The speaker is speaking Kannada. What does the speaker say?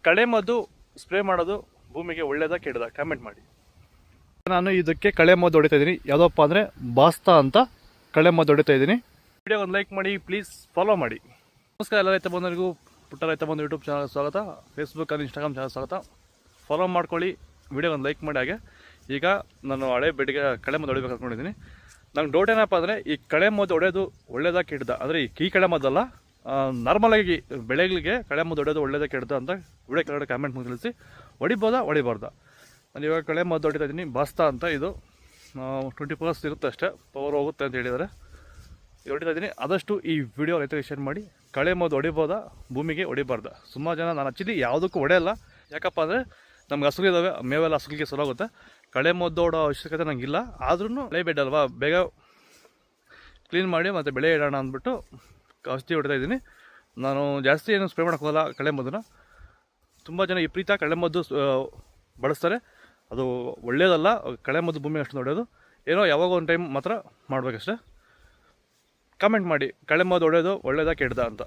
ಕಳೆ ಮದ್ದು ಸ್ಪ್ರೇ ಮಾಡೋದು ಭೂಮಿಗೆ ಒಳ್ಳೇದಾ ಕೆಟ್ಟದಾ ಕಾಮೆಂಟ್ ಮಾಡಿ. ನಾನು ಇದಕ್ಕೆ ಕಳೆ ಮದ್ದು ಹೊಡಿತಾ ಇದ್ದೀನಿ. ಯಾವುದಪ್ಪ ಅಂದರೆ ಬಾಸ್ತಾ ಅಂತ ಕಳೆ ಮದ್ದು ಹೊಡಿತಾ ಇದ್ದೀನಿ. ವಿಡಿಯೋ ಒಂದು ಲೈಕ್ ಮಾಡಿ, ಪ್ಲೀಸ್ ಫಾಲೋ ಮಾಡಿ. ನಮಸ್ಕಾರ ಎಲ್ಲ ರೈತ ಬಂಧುಗಳಿಗೂ. ಪುಟ್ಟ ರೈತ ಬಂಧು ಯೂಟ್ಯೂಬ್ ಚಾನಲ್ ಸ್ವಾಗತ. ಫೇಸ್ಬುಕ್ ಅಲ್ಲಿ ಇನ್ಸ್ಟಾಗ್ರಾಮ್ ಚಾನಲ್ ಸ್ವಾಗತ. ಫಾಲೋ ಮಾಡ್ಕೊಳ್ಳಿ, ವಿಡಿಯೋ ಒಂದು ಲೈಕ್ ಮಾಡಿ. ಹಾಗೆ ಈಗ ನಾನು ಹಳೆ ಬೆಡ್ಗೆ ಕಳೆ ಮದ್ದು ಹೊಡಿಬೇಕು ಅಂದ್ಕೊಂಡಿದ್ದೀನಿ. ನಂಗೆ ಡೌಟ್ ಏನಪ್ಪ ಅಂದರೆ ಈ ಕಳೆ ಮದ್ದು ಹೊಡೆಯೋದು ಒಳ್ಳೇದಾ ಕೆಟ್ಟದಾ, ಅಂದರೆ ಈ ಕಳೆ ಮದ್ದಲ್ಲ, ನಾರ್ಮಲಾಗಿ ಬೆಳೆಗಳಿಗೆ ಕಳೆ ಮದ್ದು ಹೊಡೆಯೋದು ಒಳ್ಳೇದಾ ಕೆಟ್ಟದಾ ಅಂತ ವಿಡಿಯೋ ಕೆಳಗಡೆ ಕಾಮೆಂಟ್ ಮಾಡಿ ತಿಳಿಸಿ. ಹೊಡಿಬೋದಾ ಹೊಡಿಬಾರ್ದಾ? ನಾನು ಇವಾಗ ಕಳೆ ಮದ್ದು ಹೊಡಿತಾ ಇದ್ದೀನಿ. ಬಾಸ್ತಾ ಅಂತ. ಇದು 20% ಇರುತ್ತೆ ಅಷ್ಟೇ, ಪವರ್ ಹೋಗುತ್ತೆ ಅಂತ ಹೇಳಿದ್ದಾರೆ. ಇದು ಹೊಡಿತಾ ಇದ್ದೀನಿ. ಆದಷ್ಟು ಈ ವಿಡಿಯೋ ರೈತರಿಗೆ ಶೇರ್ ಮಾಡಿ. ಕಳೆ ಮದ್ದು ಹೊಡಿಬೋದಾ, ಭೂಮಿಗೆ ಹೊಡಿಬಾರ್ದಾ? ಸುಮಾರು ಜನ, ನಾನು ಆ್ಯಕ್ಚುಲಿ ಯಾವುದಕ್ಕೂ ಹೊಡೆಯಲ್ಲ. ಯಾಕಪ್ಪ ಅಂದರೆ ನಮ್ಗೆ ಹಸುಗಳು ಇದ್ದಾವೆ, ಮೇವೆಲ್ಲ ಹಸುಗಳಿಗೆ ಸೊಲಾಗುತ್ತೆ. ಕಳೆ ಮದ್ದು ಹೊಡೋ ಅವಶ್ಯಕತೆ ನನಗಿಲ್ಲ. ಆದ್ರೂ ಹಳೆ ಬೆಡ್ ಅಲ್ವಾ, ಬೇಗ ಕ್ಲೀನ್ ಮಾಡಿ ಮತ್ತು ಬೆಳೆ ಇಡೋಣ ಅಂದ್ಬಿಟ್ಟು ಔಷಧಿ ಹೊಡಿತಾ ಇದ್ದೀನಿ. ನಾನು ಜಾಸ್ತಿ ಏನು ಸ್ಪ್ರೇ ಮಾಡೋಕ್ಕೆ ಹೋಗಲ್ಲ ಕಳೆ ಮದ್ದನ್ನ. ತುಂಬ ಜನ ವಿಪರೀತ ಕಳೆ ಮದ್ದು ಬಳಸ್ತಾರೆ. ಅದು ಒಳ್ಳೆಯದಲ್ಲ. ಕಳೆ ಮದ್ದು ಭೂಮಿ ಅಷ್ಟು ಹೊಡೆಯೋದು ಏನೋ ಯಾವಾಗ ಒಂದು ಟೈಮ್ ಮಾತ್ರ ಮಾಡಬೇಕಷ್ಟೆ. ಕಮೆಂಟ್ ಮಾಡಿ, ಕಳೆ ಮದ್ದು ಹೊಡೆಯೋದು ಒಳ್ಳೆಯದಾ ಕೆಟ್ಟದಾ ಅಂತ.